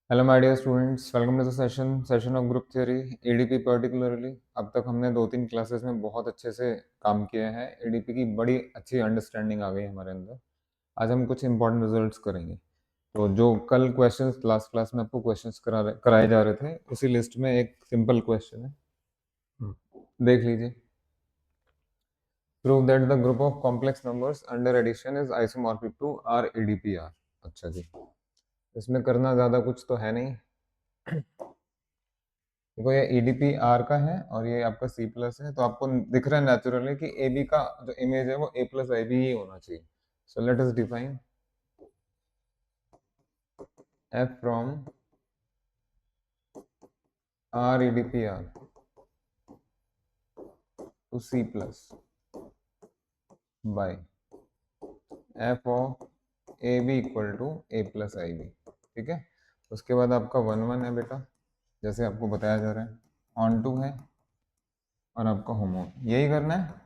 Hello my dear students, welcome to the session of group theory ADP particularly. अब तक हमने 2-3 classes में बहुत अच्छे से काम किया है। एडीपी की बड़ी अच्छी अंडरस्टैंडिंग आ गई हमारे अंदर। आज हम कुछ इंपॉर्टेंट रिजल्ट्स करेंगे। तो जो कल क्वेश्चंस लास्ट क्लास में आपको क्वेश्चंस कराए जा रहे थे, उसी लिस्ट में एक सिंपल क्वेश्चन है। देख लीजिए। Prove that the group of complex numbers under addition is isomorphic to R ADP R. अच्छा जी, इसमें करना ज़्यादा कुछ तो है नहीं। देखो, ये ईडीपी आर का है और ये आपका सी प्लस है, तो आपको दिख रहा है नेचुरली कि ए बी का जो इमेज है वो ए प्लस आई बी ही होना चाहिए। So let us define f from R EDP R to C plus by f of A b equal to a plus i b. ठीक है, उसके बाद आपका वन वन है बेटा, जैसे आपको बताया जा रहा है। ऑन टू है और आपका होमो, यही करना है।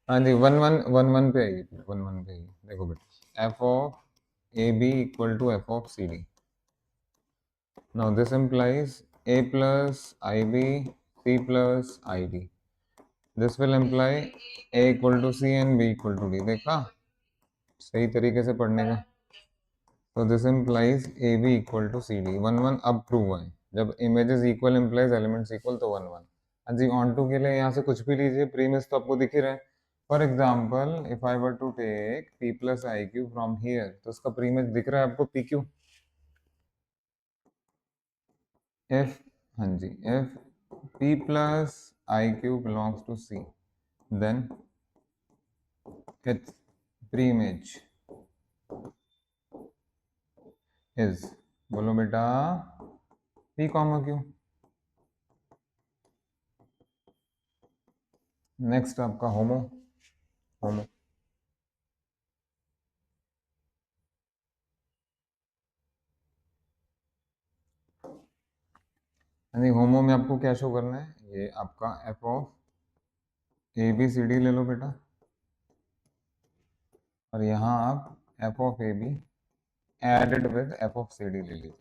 हाँ जी, वन वन पे आइए, वन वन पे आइए। देखो बेटा, f of A b equal to f of c d. Now this implies a plus ib c plus id. This will imply a equal to c and b equal to d. देखा सही तरीके से पढ़ने का। तो this implies a b equal to c d। One one अब prove हुआ है। जब images equal implies elements equal तो वन वन। हाँ जी, ऑन टू के लिए यहाँ से कुछ भी लीजिए, प्रीमिस तो आपको दिख ही रहा है। For example if I were to take p plus i q from here, तो उसका प्रीमिस दिख रहा है आपको पी क्यू। if हाँ जी, if p plus iq belongs to c, then its preimage is, बोलो बेटा, p comma q। नेक्स्ट आपका होमो। होमो यानी होमो में आपको क्या शो करना है, ये आपका f of A b c d ले लो बेटा, और यहाँ आप f of A b added with f of c d ले लीजिए।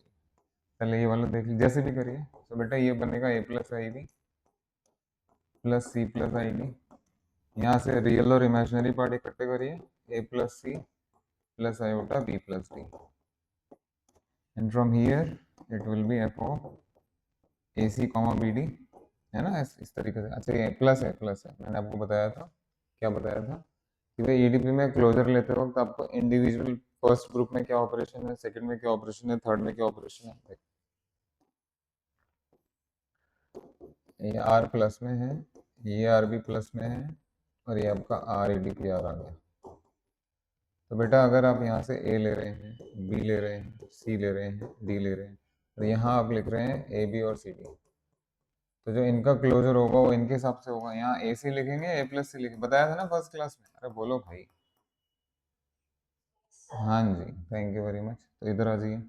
पहले ये वाला देख लीजिए, जैसे भी करिए। तो बेटा ये बनेगा a plus i b plus c plus i d. यहाँ से रियल और इमेजिनरी पार्ट इकट्ठे करिए, a plus c plus iota b plus d, and from here it will be f of a c comma b d, है ना, इस तरीके से। अच्छा, ये प्लस है, मैंने आपको बताया था, क्या बताया था कि भाई ईडीपी में क्लोजर लेते वक्त आपको इंडिविजुअल फर्स्ट ग्रुप में क्या ऑपरेशन है, सेकंड में क्या ऑपरेशन है, थर्ड में क्या ऑपरेशन है। ये आर प्लस में है, ये आर बी प्लस में है, और ये आपका R A D P R आ गया। तो बेटा अगर आप यहाँ से ए ले रहे हैं, बी ले रहे हैं, सी ले रहे हैं, डी ले रहे हैं, और यहाँ आप लिख रहे हैं ए बी और सी डी, तो जो इनका क्लोजर होगा वो इनके हिसाब से होगा। यहाँ ए सी लिखेंगे, ए प्लस सी लिखेंगे, बताया था ना फर्स्ट क्लास में। अरे बोलो भाई। हाँ जी, थैंक यू वेरी मच। तो इधर आ जाइए,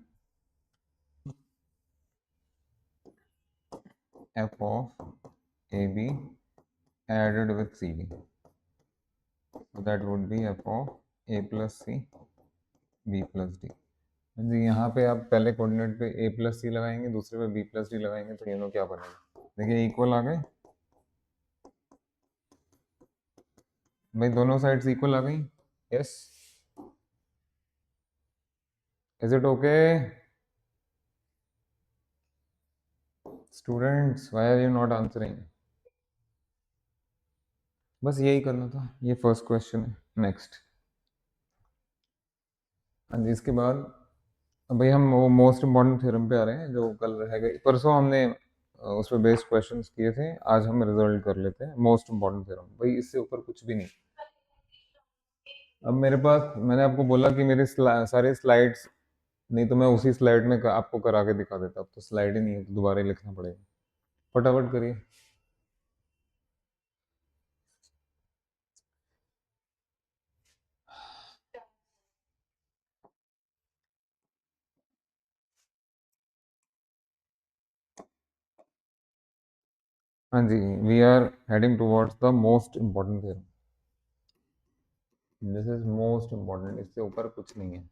f of A b added with c d, that would be f of a plus c b plus d. जी, यहाँ पे आप पहले कोऑर्डिनेट पे ए प्लस सी लगाएंगे, दूसरे पे बी प्लस डी लगाएंगे, तो ये लोग क्या बनेगा, देखिए इक्वल आ गए भाई, दोनों साइड्स इक्वल आ गई। Yes, is it okay students, why are you not answering? बस यही करना था, ये फर्स्ट क्वेश्चन है। नेक्स्ट, हाँ जी, इसके बाद अब भाई हम वो मोस्ट इम्पॉर्टेंट थ्योरम पे आ रहे हैं, जो कल रहेगा। परसों हमने उस पर बेस्ड क्वेश्चंस किए थे, आज हम रिजल्ट कर लेते हैं मोस्ट इम्पॉर्टेंट थ्योरम। भाई इससे ऊपर कुछ भी नहीं। अब मेरे पास, मैंने आपको बोला कि मेरी सारे स्लाइड्स, नहीं तो मैं उसी स्लाइड में आपको करा के दिखा देता। अब तो स्लाइड ही नहीं है, तो दोबारा ही लिखना पड़ेगा। फटाफट करिए। हाँ जी, we are heading towards the most important theorem. This is most important, इससे ऊपर कुछ नहीं है।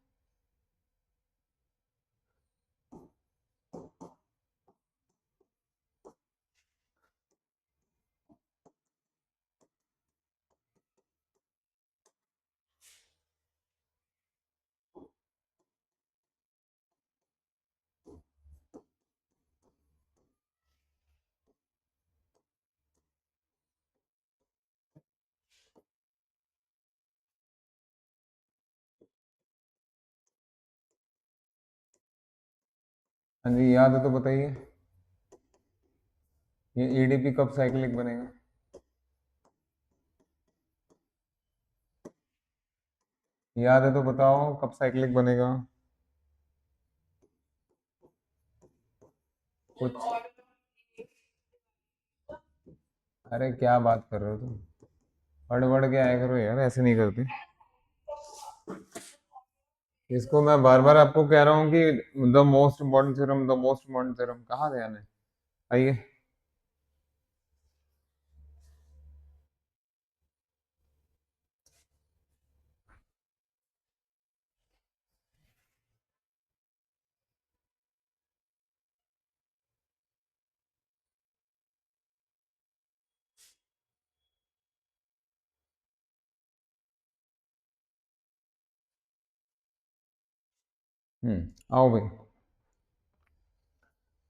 हाँ जी, याद है तो बताइए, ये ईडीपी कब साइक्लिक बनेगा? याद है तो बताओ कब साइक्लिक बनेगा? कुछ, अरे क्या बात कर रहे हो तुम? पढ़ पढ़ के आया करो यार, ऐसे नहीं करते। इसको मैं बार बार आपको कह रहा हूँ कि the most important theorem, the most important theorem, कहाँ ध्यान है? आइए। आओ भाई।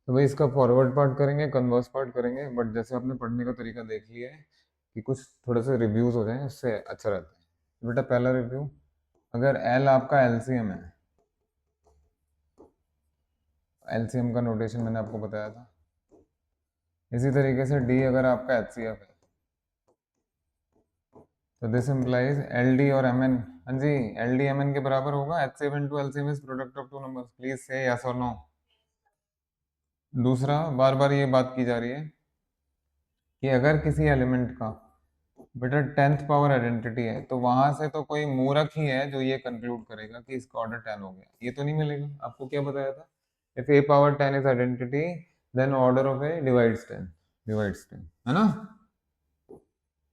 तो भाई इसका फॉरवर्ड पार्ट करेंगे, कन्वर्स पार्ट करेंगे, बट जैसे आपने पढ़ने का तरीका देख लिया है कि कुछ थोड़े से रिव्यूज हो जाएं, उससे अच्छा रहता है। बेटा पहला रिव्यू, अगर एल आपका एलसीएम है, एलसीएम का नोटेशन मैंने आपको बताया था। इसी तरीके से डी अगर आपका एचसीएफ है, तो दिस इम्प्लाइज एल डी और एम एन, हाँ जी, एल डी एम एन के बराबर होगा। HCF into LCM is product of two numbers, please से यस और नो। दूसरा, बार बार ये बात की जा रही है कि अगर किसी एलिमेंट का बेटा टेंथ पावर आइडेंटिटी है, तो वहां से तो कोई मूर्ख ही है जो ये कंक्लूड करेगा कि इसका ऑर्डर 10 हो गया। ये तो नहीं मिलेगा। आपको क्या बताया था? If a power 10 is identity, then order of a divides 10, divides 10, है ना?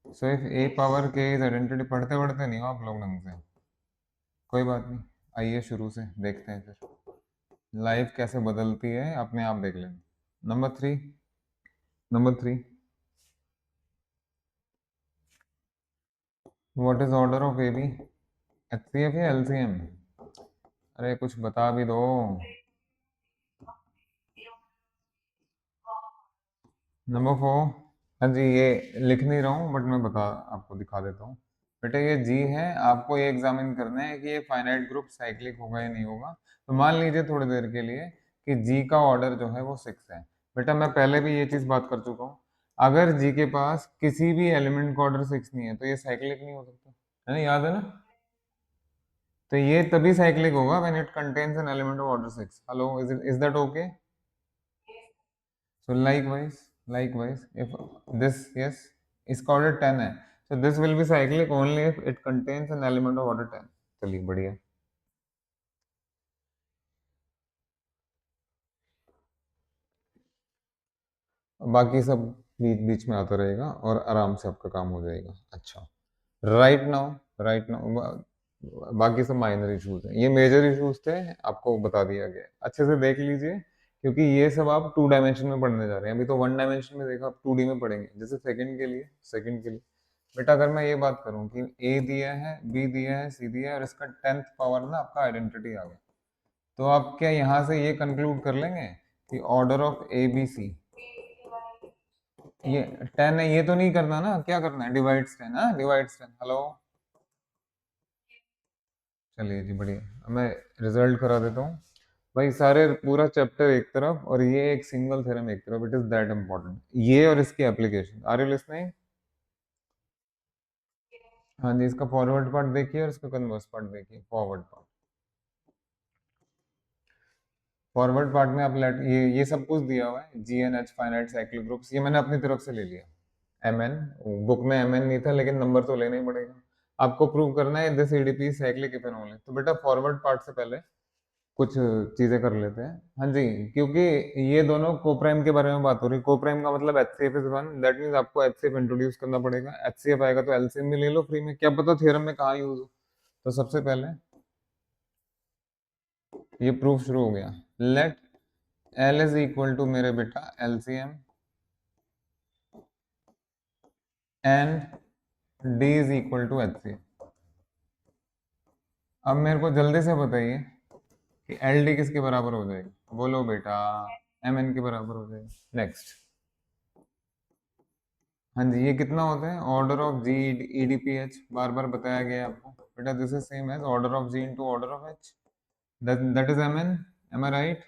So if a power k is identity, पढ़ते पढ़ते नहीं हो आप लोग ढंग से, कोई बात नहीं। आइए शुरू से देखते हैं फिर लाइफ कैसे बदलती है, अपने आप देख लेंगे। Number three, number three, what is order of A b? H C F या एल सी एम? अरे कुछ बता भी दो। नंबर फोर, हाँ जी, ये लिख नहीं रहा हूँ बट मैं बता, आपको दिखा देता हूँ। बेटा ये जी है, आपको ये एग्जामिन करना है कि ये फाइनाइट ग्रुप साइक्लिक होगा या नहीं होगा। तो मान लीजिए थोड़ी देर के लिए कि जी का ऑर्डर जो है वो 6 है। बेटा मैं पहले भी ये चीज बात कर चुका हूँ, अगर जी के पास किसी भी एलिमेंट का ऑर्डर 6 नहीं है तो ये साइक्लिक नहीं हो सकता, है ना? याद है ना? तो ये तभी साइक्लिक होगा when it contains an element of order 6। Hello, is that okay? So likewise, if this, yes, is order 10 है, so this will be cyclic only if it contains an element of order 10। चलिए बढ़िया। बाकी सब बीच बीच में आता रहेगा और आराम से आपका काम हो जाएगा। अच्छा, राइट नाउ, राइट नाउ, बाकी सब माइनर इश्यूज हैं, ये मेजर इश्यूज थे, आपको बता दिया गया। अच्छे से देख लीजिए, क्योंकि ये सब आप 2 डायमेंशन में पढ़ने जा रहे हैं। अभी तो 1 डायमेंशन में देखा, आप 2D में पढ़ेंगे। जैसे सेकंड के लिए बेटा अगर मैं ये बात करूं कि ए दिया है, बी दिया है, सी दिया है और इसका 10th पावर ना आपका आइडेंटिटी आ गया, तो आप क्या यहाँ से ये कंक्लूड कर लेंगे कि order of A b c ये 10 है? ये तो नहीं करना ना, क्या करना है? डिवाइड्स 10, हाँ डिवाइड्स 10। हेलो, चलिए जी बढ़िया। अब मैं रिजल्ट करा देता हूँ भाई। सारे पूरा चैप्टर एक तरफ और ये एक सिंगल थ्योरम एक तरफ, इट इज दैट इम्पोर्टेंट, ये और इसकी एप्लीकेशन। Are you listening? हाँ जी, इसका फॉरवर्ड पार्ट देखिए और इसका कन्वर्स पार्ट देखिए। फॉरवर्ड पार्ट, फॉरवर्ड पार्ट में आप लेट, ये सब कुछ दिया हुआ है, G and H finite cyclic groups, ये मैंने अपनी तरफ से ले लिया। एम एन, बुक में एम एन नहीं था लेकिन नंबर तो लेना ही पड़ेगा। आपको प्रूव करना है this EDP cyclic if and only. तो बेटा फॉरवर्ड पार्ट से पहले कुछ चीजें कर लेते हैं। हाँ जी, क्योंकि ये दोनों कोप्राइम के बारे में बात हो रही है। कोप्राइम का मतलब H C F is one, that means आपको एच सी एफ इंट्रोड्यूस करना पड़ेगा। एच सी एफ आएगा तो एलसीएम भी ले लो फ्री में, क्या पता थ्योरम में कहाँ यूज हो। तो सबसे पहले ये प्रूफ शुरू हो गया। Let L is equal to मेरे बेटा LCM and D is equal to H C. अब मेरे को जल्दी से बताइए कि एल डी किसके बराबर हो जाएगी? बोलो बेटा, एम एन के बराबर हो जाएगी। नेक्स्ट, हाँ जी, ये कितना होता है? Order of G E D P H, बार बार बताया गया है आपको बेटा, this is same as order of G into order of H, that is M n. Am I right?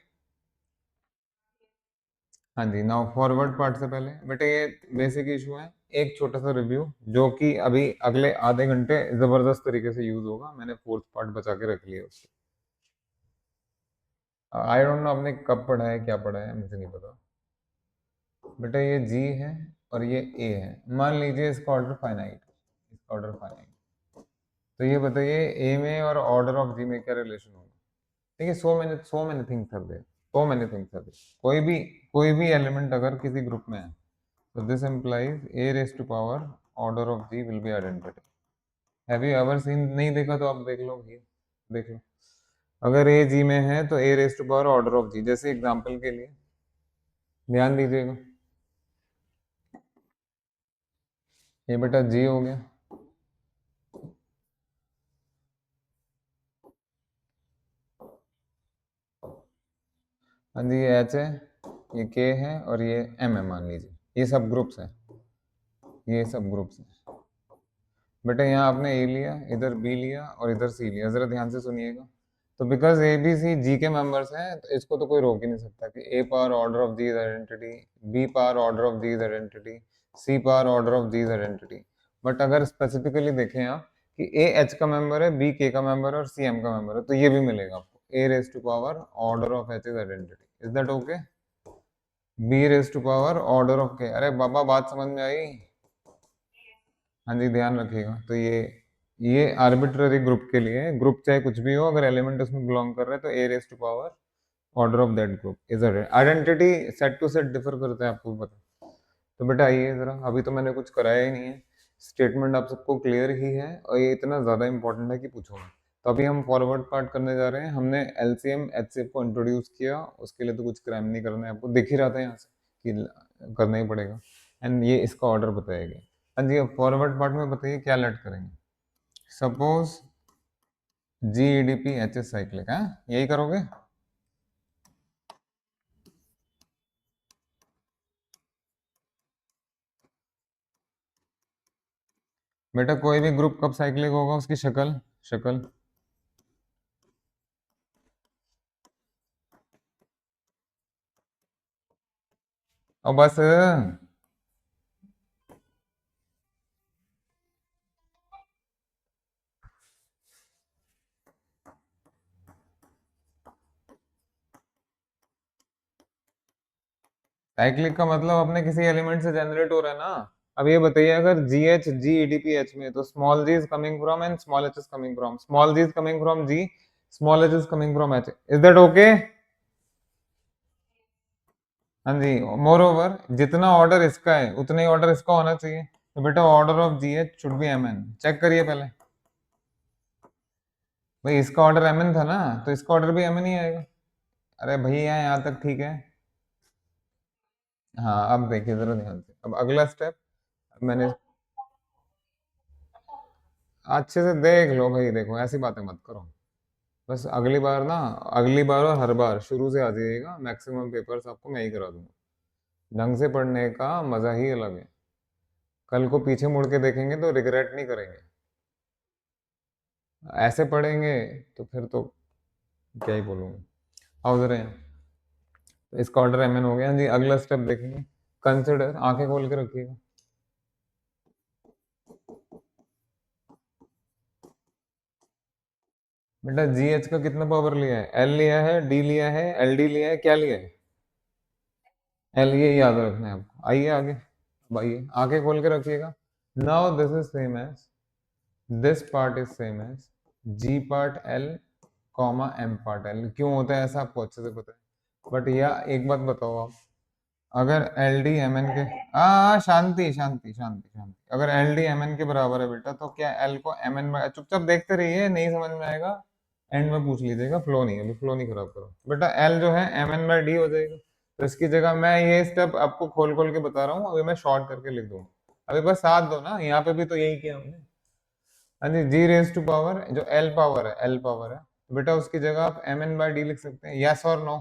हाँ जी, नाउ फॉरवर्ड पार्ट से पहले बेटे ये बेसिक इशू है, एक छोटा सा रिव्यू जो कि अभी अगले आधे घंटे जबरदस्त तरीके से यूज होगा। मैंने फोर्थ पार्ट बचा के रख लिया उसके। आई डोंट नो आपने कब पढ़ा है, क्या पढ़ा है, मुझे नहीं पता। बेटा ये जी है और ये ए है, मान लीजिए इसका ऑर्डर फाइनाइट, इसका ऑर्डर फाइनाइट, तो ये बताइए ए में और ऑर्डर ऑफ जी में क्या रिलेशन होगा। देखिए so many things are there, so many things are there. कोई भी एलिमेंट अगर किसी ग्रुप में है तो this implies a raised to power order of g will be identity। Have you ever seen, नहीं देखा तो आप देख लो भैया, देख लो। अगर a g में है तो a raised to power order of g, जैसे एग्जांपल के लिए ध्यान दीजिएगा, ये बेटा g हो गया, हाँ जी ये h है, ये k है और ये m है, मान लीजिए ये सब ग्रुप्स हैं, ये सब ग्रुप्स हैं। बेटा यहाँ आपने ए लिया, इधर बी लिया और इधर सी लिया, जरा ध्यान से सुनिएगा। तो बिकॉज ए बी सी जी के मेंबर्स हैं तो इसको तो कोई रोक ही नहीं सकता कि a power order of G is identity, b power order of G is identity, c power order of G is identity. But अगर स्पेसिफिकली देखें आप कि ए एच का मेंबर है, बी के का मेंबर है और सी एम का मेंबर है, तो ये भी मिलेगा आपको, a raise to power order of H is identity. Is that okay? B raise to power order of K, अरे बाबा बात समझ में आई? हाँ जी ध्यान रखिएगा। तो ये आर्बिट्ररी ग्रुप के लिए, ग्रुप चाहे कुछ भी हो, अगर एलिमेंट उसमें बिलोंग कर रहा है तो a raise to power order of that group is identity. Set to set differ करता है, आपको भी पता। तो बेटा आइए जरा, अभी तो मैंने कुछ कराया ही नहीं है, स्टेटमेंट आप सबको क्लियर ही है और ये इतना ज्यादा इंपॉर्टेंट है कि पूछो मत। तो अभी हम फॉरवर्ड पार्ट करने जा रहे हैं। हमने एलसीएम एचसीएफ को इंट्रोड्यूस किया, उसके लिए तो कुछ क्राइम नहीं करना है, आपको दिख ही रहा था यहाँ से कि करना ही पड़ेगा। एंड ये इसका ऑर्डर बताया गया। हाँ जी, अब फॉरवर्ड पार्ट में बताइए क्या लेट करेंगे। Suppose G E D P H is cyclic है, यही करोगे? बेटा कोई भी ग्रुप कब साइक्लिक होगा, उसकी शक्ल, शक्ल और बस। साइक्लिक का मतलब अपने किसी एलिमेंट से जनरेट हो रहा है ना। अब ये बताइए अगर G H G E D P H में, तो small G is coming from and small H is coming from, small G is coming from G, small H is coming from H. Is that okay? हाँ जी, more over जितना order इसका है उतना ही order इसका होना चाहिए। तो बेटा order of G H should be M N, check करिए पहले। भाई इसका ऑर्डर एम एन था ना, तो इसका ऑर्डर भी एम एन ही आएगा। अरे भैया यहाँ तक ठीक है। हाँ अब देखिए जरा ध्यान से, अब अगला स्टेप मैंने अच्छे से देख लो भाई, देखो ऐसी बातें मत करो। बस अगली बार ना, अगली बार और हर बार शुरू से आ जाइएगा, मैक्सिमम पेपर्स आपको मैं ही करा दूंगा। ढंग से पढ़ने का मजा ही अलग है, कल को पीछे मुड़ के देखेंगे तो रिग्रेट नहीं करेंगे। ऐसे पढ़ेंगे तो फिर तो क्या ही बोलूंगा। आओ जरा यहाँ। तो इसका ऑर्डर एम एन हो गया जी, अगला स्टेप देखेंगे। कंसिडर, आंखें खोल के रखिएगा। बेटा जी एच का कितना पावर लिया है, एल लिया है, डी लिया है, एल डी लिया है, क्या लिया है? एल, ये याद रखना है आपको। आइए आगे, अब आइए आंखें खोल के रखिएगा। Now this is same as, this part is same as G part L comma M part L. क्यों होता है ऐसा आपको अच्छे से पता है। बट या एक बात बताओ आप, अगर एल डी एम एन के, शांति शांति शांति शांति, अगर एल डी एम एन के बराबर है बेटा, तो क्या एल को एम एन, चुपचाप देखते रहिए, नहीं समझ में आएगा एंड में पूछ लीजिएगा, फ्लो नहीं, अभी फ्लो नहीं खराब करो बेटा। एल जो है एम एन बाई डी हो जाएगा, तो इसकी जगह मैं ये स्टेप आपको खोल खोल के बता रहा हूँ, अभी मैं शॉर्ट करके लिख दूंगा। अभी बस साथ दो ना, यहाँ पे भी तो यही किया हमने। हाँ जी, जी रेज टू पावर जो एल पावर है, एल पावर है, तो बेटा उसकी जगह आप एम एन बाई डी लिख सकते हैं, यस और नो?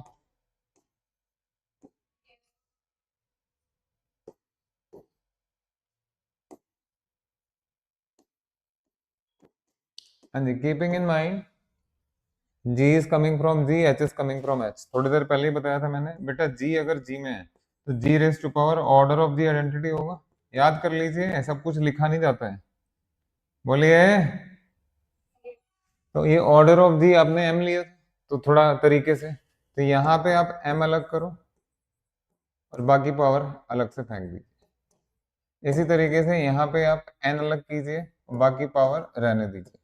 हाँ जी, keeping in mind G is coming from G, H is coming from H, थोड़ी देर पहले ही बताया था मैंने। बेटा जी अगर जी में है तो G raise to power order of the identity होगा। याद कर लीजिए, सब कुछ लिखा नहीं जाता है। बोलिए। तो ये ऑर्डर ऑफ जी आपने एम लिया, तो थोड़ा तरीके से, तो यहाँ पे आप एम अलग करो और बाकी पावर अलग से फेंक दीजिए। इसी तरीके से यहाँ पे आप एन अलग कीजिए और बाकी पावर रहने दीजिए।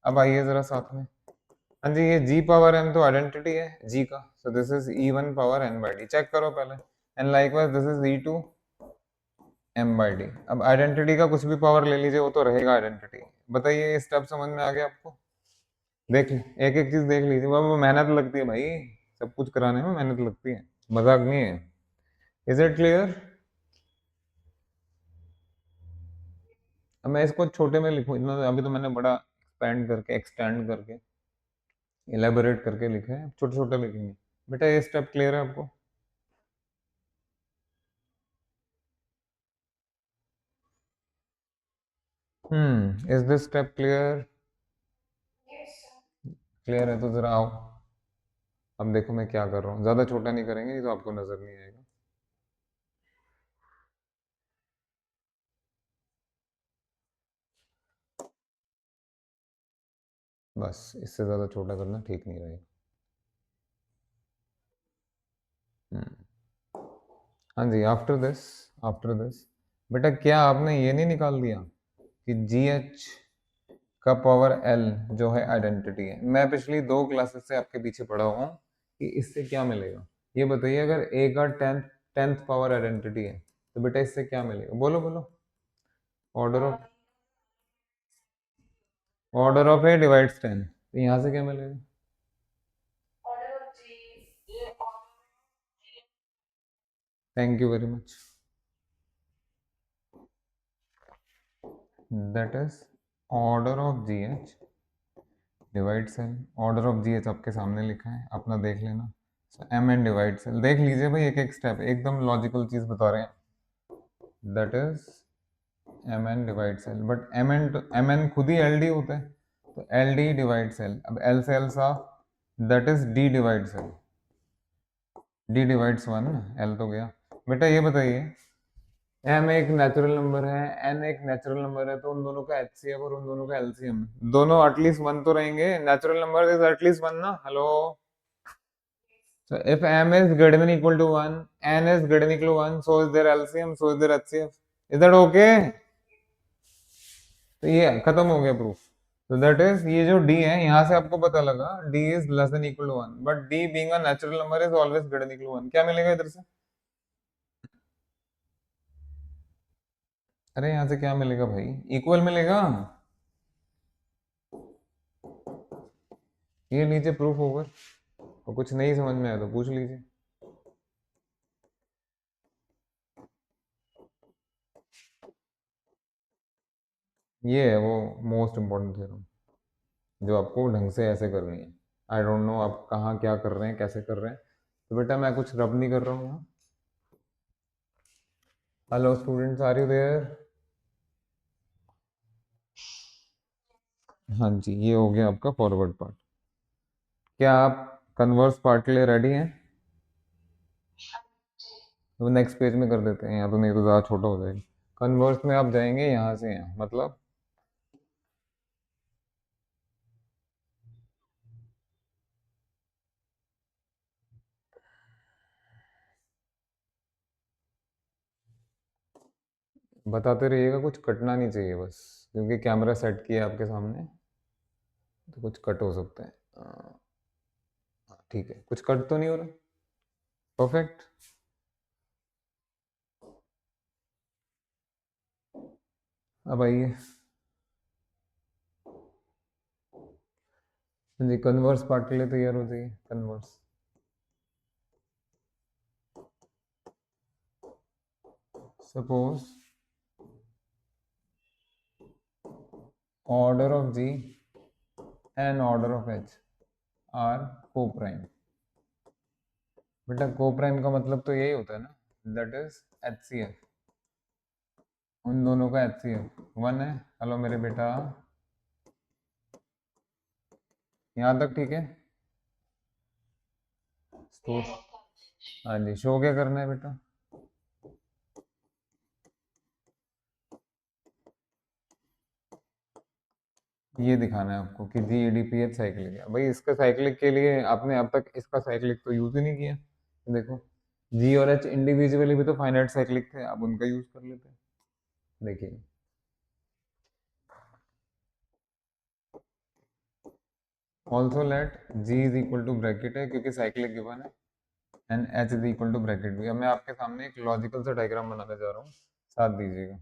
अब आइए जरा साथ में। हाँ जी, ये जी पावर एम तो आइडेंटिटी है जी का, so this is E one power N by D. Check करो पहले। And likewise this is E two M by D. अब आइडेंटिटी का कुछ भी पावर ले लीजिए, वो तो रहेगा आइडेंटिटी। बताइए ये स्टेप समझ में आ गया आपको? देख, एक एक चीज देख लीजिए, वो मेहनत लगती है भाई, सब कुछ कराने में मेहनत लगती है, मजाक नहीं है। Is it clear? अब मैं इसको छोटे में लिखूं, इतना अभी तो मैंने बड़ा एक्सटेंड करके इलेबोरेट करके लिखे हैं, छोटे छोटे लिखेंगे। बेटा ये स्टेप क्लियर है आपको? Is this step clear? Clear है तो जरा आओ। अब देखो मैं क्या कर रहा हूँ, ज्यादा छोटा नहीं करेंगे, ये तो आपको नजर नहीं आएगा। बस इससे ज्यादा छोटा करना ठीक नहीं रहेगा। हम्म हाँ जी, आफ्टर दिस बेटा क्या आपने ये नहीं निकाल दिया कि जी एच का पावर एल जो है आइडेंटिटी है? मैं पिछली दो क्लासेस से आपके पीछे पड़ा हुआ हूँ कि इससे क्या मिलेगा। ये बताइए, अगर ए का टेंथ पावर आइडेंटिटी है तो बेटा इससे क्या मिलेगा? बोलो बोलो। ऑर्डर ऑफ ए डिवाइड्स 10, तो यहाँ से क्या मिलेगा? Thank you very much. That is order of G H divides L. Order of G H आपके सामने लिखा है, अपना देख लेना। एम एन डिवाइड सेल देख लीजिए भाई, एक एक स्टेप एकदम लॉजिकल चीज बता रहे हैं। That is M N divides L, but M N खुद ही एल डी होता है, तो एल डी डिवाइड सेल। अब एल से एल साफ, that is D divides L. D divides one, L तो गया। बेटा ये बताइए, एम एक नेचुरल नंबर है, एन एक नेचुरल नंबर है, तो उन दोनों का एचसीएफ और उन दोनों का एलसीएम, दोनों एटलीस्ट वन तो रहेंगे। Natural number is at least one ना? Hello. So if m is greater than equal to 1, n is greater than equal to 1, so is their LCM, so is their HCF. Is that okay? तो ये खत्म हो गया proof. तो that is, ये जो d है यहाँ से आपको पता लगा d is less than equal to 1, but d being a natural number is always greater than equal to 1। क्या मिलेगा इधर से? अरे यहाँ से क्या मिलेगा भाई? इक्वल मिलेगा। ये नीचे प्रूफ ओवर। और कुछ नहीं समझ में आया तो पूछ लीजिए। ये है वो मोस्ट इम्पोर्टेंट थ्योरम जो आपको ढंग से ऐसे करनी है। आई डोंट नो आप कहाँ क्या कर रहे हैं, कैसे कर रहे हैं। तो बेटा मैं कुछ रब नहीं कर रहा हूँ यहाँ। Hello students, are you there? हाँ जी, ये हो गया आपका फॉरवर्ड पार्ट। क्या आप कन्वर्स पार्ट के लिए रेडी हैं? तो नेक्स्ट पेज में कर देते हैं, यहाँ तो नहीं तो ज़्यादा छोटा हो जाएगा। कन्वर्स में आप जाएंगे यहाँ से यहाँ, मतलब बताते रहिएगा, कुछ कटना नहीं चाहिए बस, क्योंकि कैमरा सेट किया है आपके सामने, तो कुछ कट हो सकता है। ठीक है, कुछ कट तो नहीं हो रहा? परफेक्ट। अब आइए जी, कन्वर्स पार्ट के लिए तैयार हो जाइए। Converse, suppose order of G and order of H are coprime. बेटा को प्राइम का मतलब तो यही होता है ना, that is H C F. उन दोनों का एच सी एफ वन है। हेलो मेरे बेटा, यहाँ तक ठीक है? तो हाँ जी, शो क्या करना है बेटा? ये दिखाना है आपको कि G D P H cyclic है। भाई इसका साइक्लिक के लिए आपने अब तक इसका साइक्लिक तो यूज ही नहीं किया। देखो जी और एच इंडिविजुअली भी तो फाइनाइट साइक्लिक थे, आप उनका यूज कर लेते हैं। देखिए also let G is equal to bracket है क्योंकि साइक्लिक गिवन है, and H is equal to bracket भी। अब मैं आपके सामने एक लॉजिकल सा डायग्राम बनाने जा रहा हूँ, साथ दीजिएगा।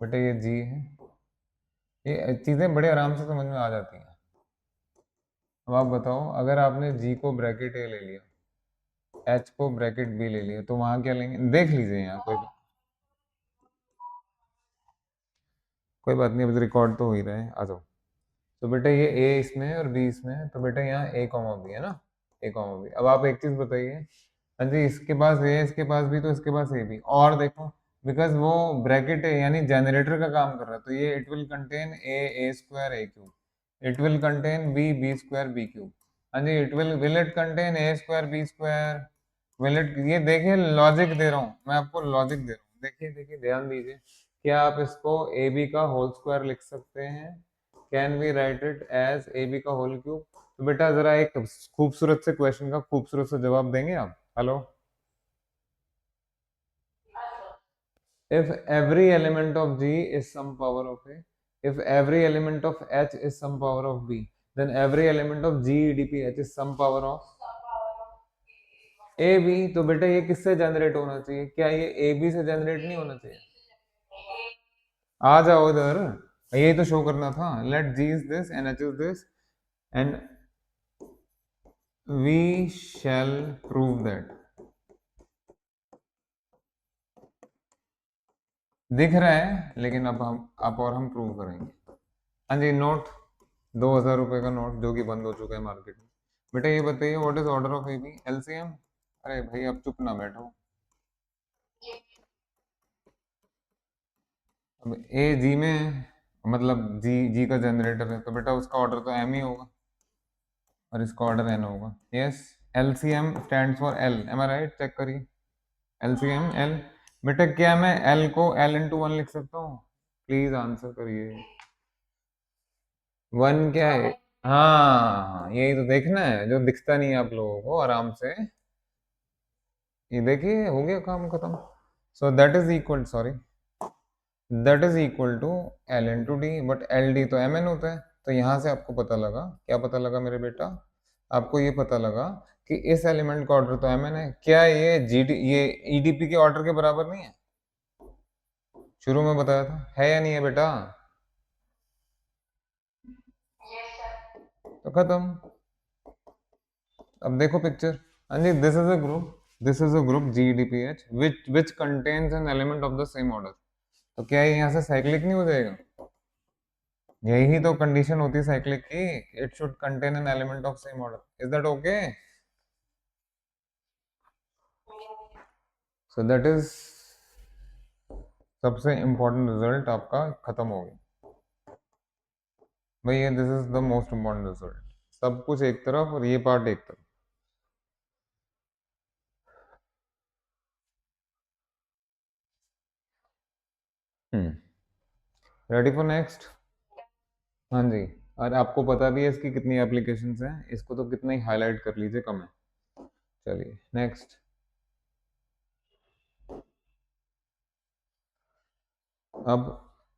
बेटा ये जी है, ये चीज़ें बड़े आराम से समझ में आ जाती हैं। अब आप बताओ, अगर आपने जी को ब्रैकेट ए ले लिया, एच को ब्रैकेट बी ले लिया, तो वहां क्या लेंगे? देख लीजिए यहाँ, कोई बात नहीं, अभी रिकॉर्ड तो हो ही रहा है, आ जाओ। तो बेटा ये ए इसमें है और बी इसमें है, तो बेटा यहाँ ए कॉमा बी है ना, ए कॉमा बी। अब आप एक चीज बताइए, हाँ जी इसके पास ए, इसके पास बी, तो इसके पास ए बी। और देखो बिकॉज वो ब्रैकेट है यानी जनरेटर का काम कर रहा है, तो ये it will contain a square a cube, it will contain b square b cube. हाँ जी it will it contain a square b square, will it. ये देखिए लॉजिक दे रहा हूँ मैं आपको, लॉजिक दे रहा हूँ, देखिए देखिए ध्यान दीजिए। क्या आप इसको ए बी का होल स्क्वायर लिख सकते हैं? Can we write it as A B का होल क्यूब? तो बेटा जरा एक खूबसूरत से क्वेश्चन का खूबसूरत सा जवाब देंगे आप? Hello. if every element of G is some power of A, if every element of H is some power of B, then every element of GEDPH is some power of A B. तो बेटा ये किससे generate होना चाहिए? क्या ये A B से generate नहीं होना चाहिए? आ जाओ इधर, यही तो शो करना था। Let G is this and H is this, and we shall prove that. दिख रहा है लेकिन अब हम आप और हम प्रूव करेंगे। हाँ जी नोट, 2,000 रुपए का नोट जो कि बंद हो चुका है मार्केट में। बेटा ये बताइए what is order of A B LCM? अरे भाई अब चुप ना बैठो। अब ए जी में है, मतलब जी जी का जनरेटर है, तो बेटा उसका ऑर्डर तो एम ही होगा और इसका ऑर्डर एन होगा। Yes, LCM stands for L, am I right? Check करिए, एलसीएम एल। बेटा क्या मैं एल को एल इंटू वन लिख सकता हूँ? प्लीज आंसर करिए। वन क्या है? हाँ यही तो देखना है जो दिखता नहीं है आप लोगों को आराम से। ये देखिए हो गया काम खत्म। So that is equal, sorry, that is equal to L into D, but L D तो एम एन होता है। तो यहाँ से आपको पता लगा, क्या पता लगा मेरे बेटा? आपको ये पता लगा कि इस एलिमेंट का ऑर्डर तो एम एन है। क्या ये जी डी, ये ईडीपी के ऑर्डर के बराबर नहीं है? शुरू में बताया था, है या नहीं है बेटा? तो खत्म। अब देखो पिक्चर, हाँ जी this is a group, this is a group GDPH which contains an element of the same order। तो क्या ये यहाँ से साइक्लिक नहीं हो जाएगा? यही तो कंडीशन होती है साइक्लिक की, it should contain an element of same order. Is that okay? So that is सबसे इंपॉर्टेंट रिजल्ट आपका खत्म हो गया भैया। This is the most important result, सब कुछ एक तरफ और ये पार्ट एक तरफ। Ready for next? हाँ जी। और आपको पता भी है इसकी कितनी एप्लीकेशंस हैं, इसको तो कितना ही हाईलाइट कर लीजिए कम है। चलिए नेक्स्ट। अब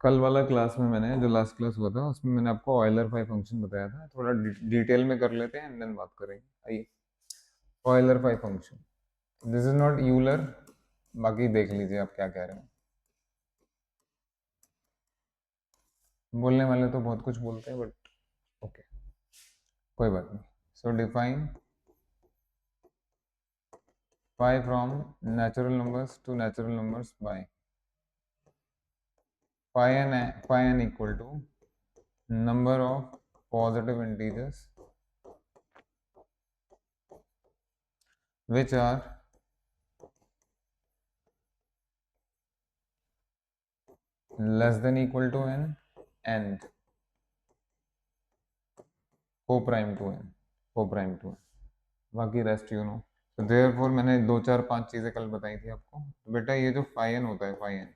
कल वाला क्लास में मैंने, जो लास्ट क्लास हुआ था उसमें मैंने आपको ऑयलर फाई फंक्शन बताया था, थोड़ा डिटेल में कर लेते हैं एंड देन बात करेंगे। आइए, Euler phi function, this is not Euler, बाकी देख लीजिए आप क्या कह रहे हैं। बोलने वाले तो बहुत कुछ बोलते हैं बट ओके, कोई बात नहीं। So define phi from natural numbers to natural numbers by phi N equal to number of positive integers which are less than equal to n and co-prime to n, co-prime to n, बाकी rest you know. तो therefore मैंने दो चार पांच चीजें कल बताई थी आपको। तो बेटा ये जो फाई एन होता है, phi N,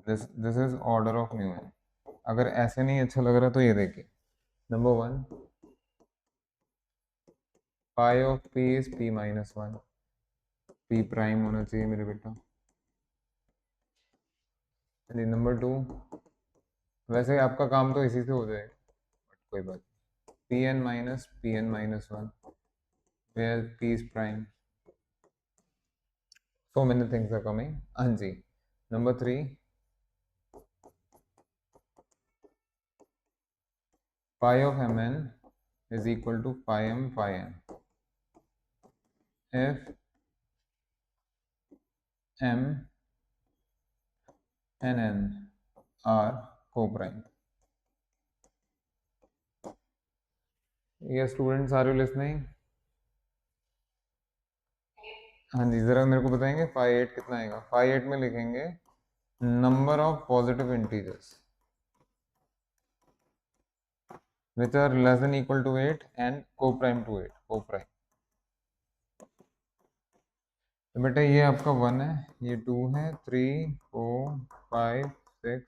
this this is order of mu N. अगर ऐसे नहीं अच्छा लग रहा तो ये देखिए, number one, pi of P is P minus one, P prime होना चाहिए मेरे बेटा। नंबर टू, वैसे आपका काम तो इसी से हो जाएगा, बट कोई बात, p n minus one, where p is prime, so many things are coming, हाँ जी। Number three, phi of mn is equal to phi m phi n if m and n are co-prime। ये students are you listening? हाँ जी, जरा मेरे को बताएंगे phi eight कितना आएगा? फाई एट में लिखेंगे number of positive integers which are less than equal to 8 and co-prime to 8, co-prime। तो बेटा ये आपका 1 है, ये 2 है, 3 4 5 6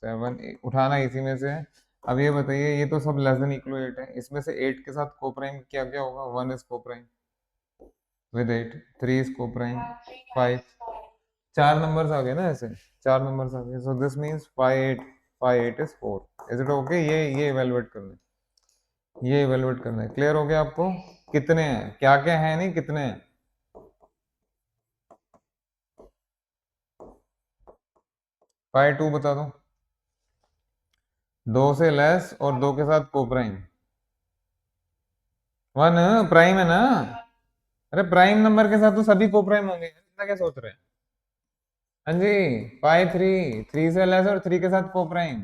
7 8, उठाना इसी में से है। अब ये बताइए, ये तो सब लेस देन इक्वल 8 है, इसमें से 8 के साथ कोप्राइम क्या क्या होगा? 1 is coprime with 8, 3 is coprime, 5, चार नंबर्स आ गए ना ऐसे, चार नंबर्स आ गए, so this means 5 8 is 4। Is it okay? ये इवेलुएट करना है, ये इवेलुएट करना है। क्लियर हो गया आपको? कितने हैं, क्या क्या है, नहीं कितने हैं? 5 2 बता दो, दो से लेस और दो के साथ कोप्राइम, 1 प्राइम है ना? अरे प्राइम नंबर के साथ तो सभी कोप्राइम होंगे, इतना क्या सोच रहे हैं? हाँ जी, पाई थ्री, थ्री से लेस और थ्री के साथ कोप्राइम,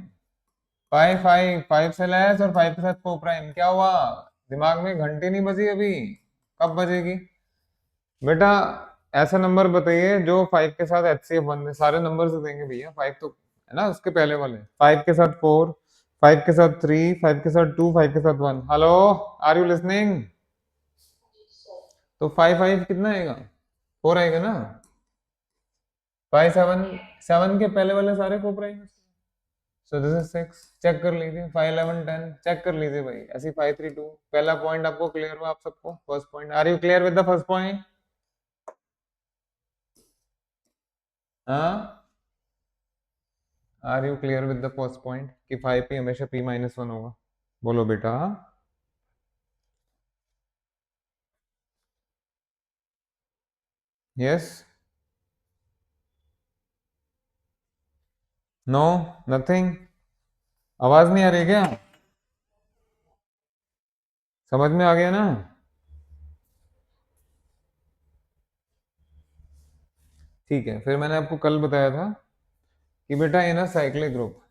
पाई फाइव, फाइव से लेस और फाइव के साथ कोप्राइम। क्या हुआ, दिमाग में घंटी नहीं बजी अभी? कब बजेगी बेटा? ऐसा नंबर बताइए जो फाइव के साथ HCF वन है, सारे नंबर से देंगे भैया, फाइव तो है ना उसके पहले वाले, फाइव के साथ फोर, फाइव के साथ थ्री, फाइव के साथ टू, फाइव के साथ one. Hello, are you listening? तो फाइव फाइव कितना आएगा? फोर आएगा ना? फाइव सेवन, सेवन के पहले वाले सारे coprime, so this is six. Check कर लीजिए, फाइव इलेवन टेन, चेक कर लीजिए भाई, ऐसी फाइव थ्री टू। पहला पॉइंट आपको क्लियर हुआ? आप सबको first point, are you clear with the first point? हाँ, are you clear with the first point कि फाइव पी हमेशा पी माइनस वन होगा? बोलो बेटा। Yes, no, nothing? आवाज नहीं आ रही क्या? समझ में आ गया ना? ठीक है, फिर मैंने आपको कल बताया था कि बेटा in a cyclic group,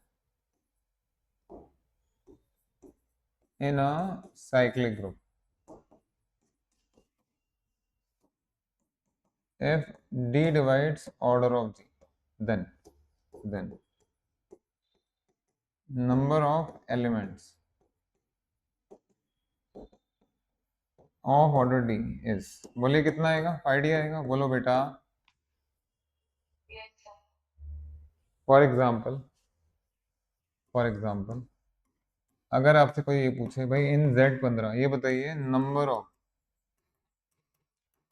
in a cyclic group, if D divides order of G, then number of elements of order D is, बोलिए कितना आएगा? 5D आएगा, बोलो बेटा। फॉर एग्जाम्पल अगर आपसे कोई ये पूछे भाई इन Z15, ये बताइए number of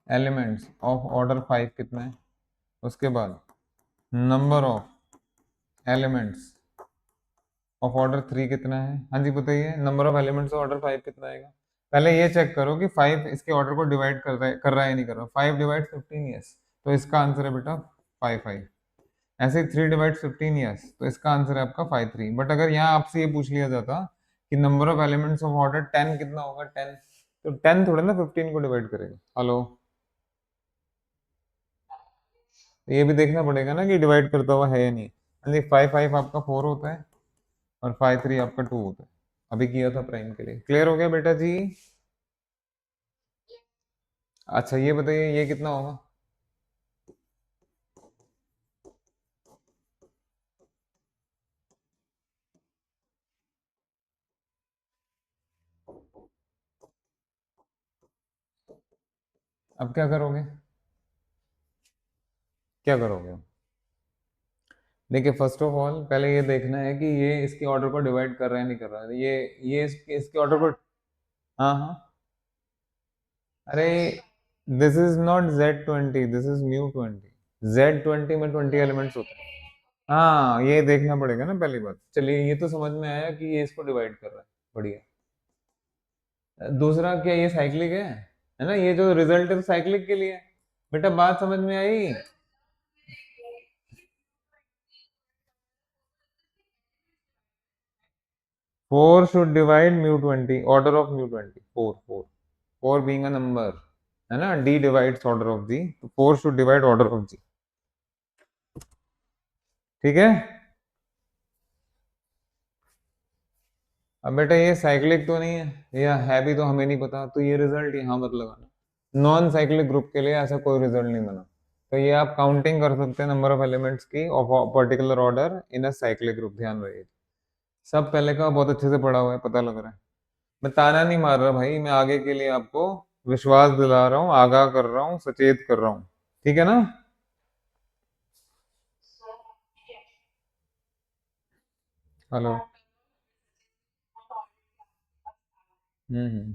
elements of order 5 कितना है, उसके बाद number of elements of order 3 कितना है, हाँ जी बताइए number of elements of order 5 कितना आएगा? पहले ये चेक करो कि 5 इसके ऑर्डर को डिवाइड कर रहा है या नहीं कर रहा। 5 डिवाइड 15, यस, तो इसका आंसर है बेटा 5 5। ऐसे 3 डिवाइड 15, यस, तो इसका आंसर है आपका 5 3। बट अगर यहाँ आपसे ये पूछ लिया जाता कि number of elements of order 10 कितना होगा, 10, तो 10 थोड़ा ना 15 को डिवाइड करेगा। हेलो, तो ये भी देखना पड़ेगा ना कि डिवाइड करता हुआ है या नहीं। यानी 5 5 आपका 4 होता है और 5 3 आपका 2 होता है। अभी किया था प्राइम के लिए। क्लियर हो गया बेटा जी? अच्छा ये बताइए ये कितना होगा? अब क्या करोगे? क्या करोगे? देखिए फर्स्ट ऑफ ऑल पहले ये देखना है कि ये इसके ऑर्डर को डिवाइड कर रहा है नहीं कर रहा है, ये इसके ऑर्डर को। हाँ हाँ। अरे this is not Z20, this is μ20। Z20 में 20 एलिमेंट्स होते हैं। हाँ ये देखना पड़ेगा ना पहली बात। चलिए ये तो समझ में आया कि ये इसको डिवाइड कर रहा है, बढ़िया। दूसरा क्या ये साइक्लिक है ना, ये जो रिजल्ट है साइक्लिक के लिए। बेटा बात समझ में आई? 4 should divide μ20, order of μ20, 4 4 4 being a number, है ना, d divides order of g, तो 4 should divide order of g। ठीक है। अब बेटा ये साइक्लिक तो नहीं है, या है भी तो हमें नहीं पता, तो ये रिजल्ट यहाँ मत लगाना। नॉन साइक्लिक ग्रुप के लिए ऐसा कोई रिजल्ट नहीं बना। तो ये आप काउंटिंग कर सकते हैं नंबर ऑफ एलिमेंट्स की of particular order in a cyclic group, ध्यान रहिए। सब पहले का बहुत अच्छे से पढ़ा हुआ है, पता लग रहा है। मैं ताना नहीं मार रहा भाई, मैं आगे के लिए आपको विश्वास दिला रहा हूँ, आगाह कर रहा हूँ, सचेत कर रहा हूँ। ठीक है ना? हेलो। हम्म।